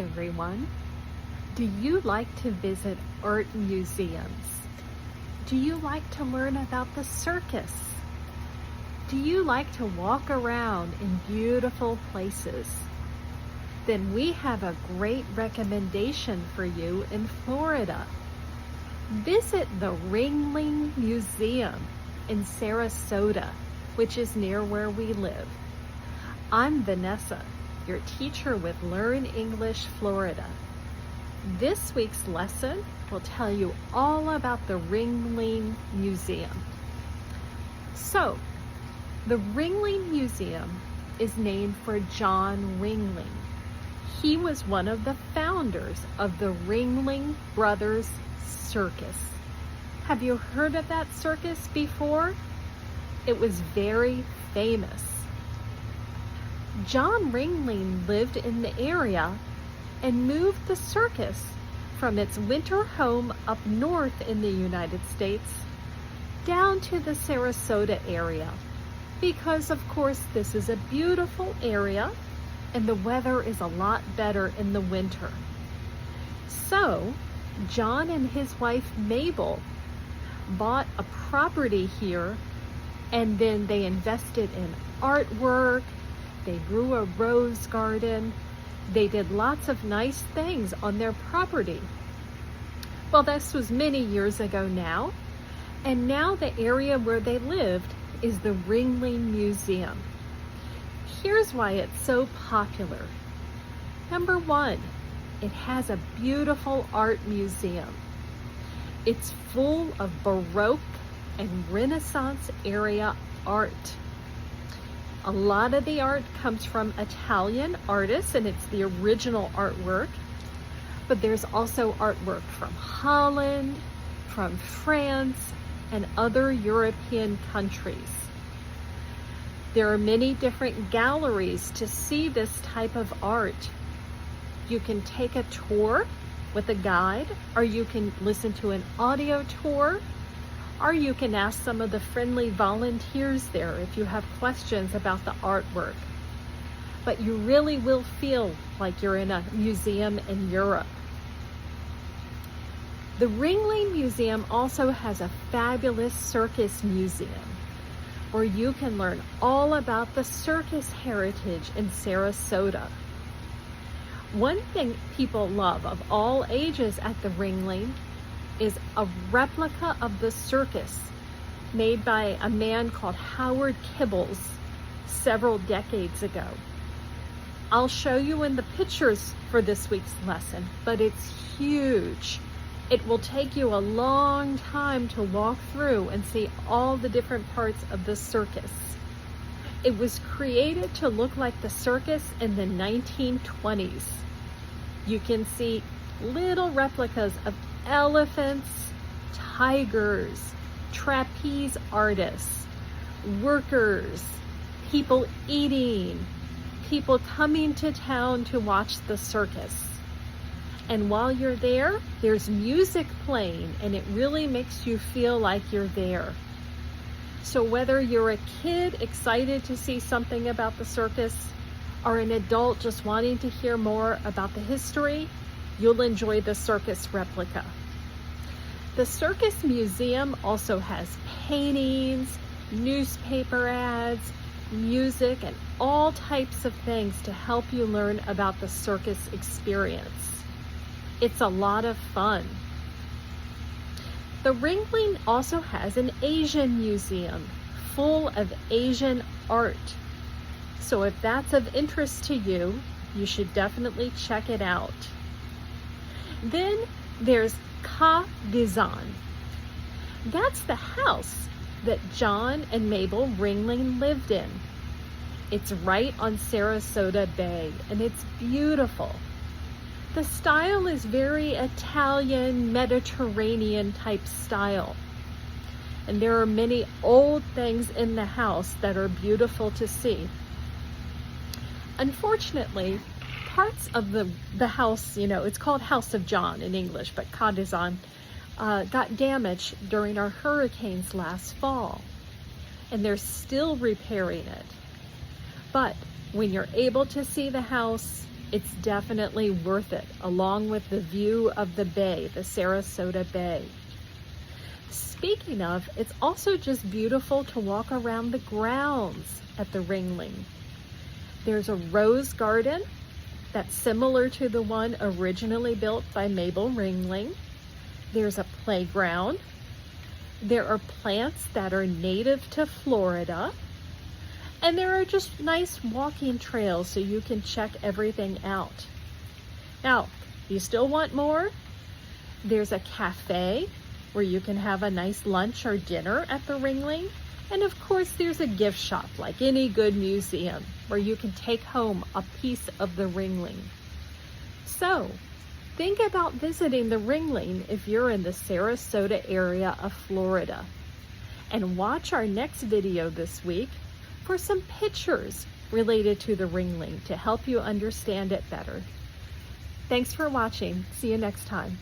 everyone. Do you like to visit art museums? Do you like to learn about the circus? Do you like to walk around in beautiful places? Then we have a great recommendation for you in Florida. Visit the Ringling Museum in Sarasota, which is near where we live. I'm Vanessa, your teacher with Learn English Florida. This week's lesson will tell you all about the Ringling Museum. So, the Ringling Museum is named for John Ringling. He was one of the founders of the Ringling Brothers Circus. Have you heard of that circus before? It was very famous. John Ringling lived in the area and moved the circus from its winter home up north in the United States down to the Sarasota area because, of course, this is a beautiful area and the weather is a lot better in the winter. So, John and his wife Mabel bought a property here, and then they invested in artwork, they grew a rose garden, they did lots of nice things on their property. Well, this was many years ago now, and now the area where they lived is the Ringling Museum. Here's why it's so popular. Number one, it has a beautiful art museum. It's full of Baroque and Renaissance area art. A lot of the art comes from Italian artists, and it's the original artwork. But there's also artwork from Holland, from France, and other European countries. There are many different galleries to see this type of art. You can take a tour with a guide, or you can listen to an audio tour, or you can ask some of the friendly volunteers there if you have questions about the artwork. But you really will feel like you're in a museum in Europe. The Ringling Museum also has a fabulous circus museum where you can learn all about the circus heritage in Sarasota. One thing people love of all ages at the Ringling is a replica of the circus made by a man called Howard Kibbles several decades ago. I'll show you in the pictures for this week's lesson, but it's huge. It will take you a long time to walk through and see all the different parts of the circus. It was created to look like the circus in the 1920s. You can see little replicas of elephants, tigers, trapeze artists, workers, people eating, people coming to town to watch the circus. And while you're there, there's music playing, and it really makes you feel like you're there. So whether you're a kid excited to see something about the circus, or an adult just wanting to hear more about the history, you'll enjoy the circus replica. The Circus Museum also has paintings, newspaper ads, music, and all types of things to help you learn about the circus experience. It's a lot of fun. The Ringling also has an Asian museum full of Asian art. So if that's of interest to you, you should definitely check it out. Then there's Ca Dizan. That's the house that John and Mabel Ringling lived in. It's right on Sarasota Bay, and it's beautiful. The style is very Italian, Mediterranean type style. And there are many old things in the house that are beautiful to see. Unfortunately, parts of the house, it's called House of John in English, but Ca Dizan, got damaged during our hurricanes last fall. And they're still repairing it. But when you're able to see the house, It's definitely worth it, along with the view of the bay, the Sarasota Bay. Speaking of, it's also just beautiful to walk around the grounds at the Ringling. There's a rose garden that's similar to the one originally built by Mabel Ringling. There's a playground. There are plants that are native to Florida. And there are just nice walking trails so you can check everything out. Now, you still want more? There's a cafe where you can have a nice lunch or dinner at the Ringling. And of course, there's a gift shop like any good museum where you can take home a piece of the Ringling. So, think about visiting the Ringling if you're in the Sarasota area of Florida. And watch our next video this week for some pictures related to the Ringling to help you understand it better. Thanks for watching. See you next time.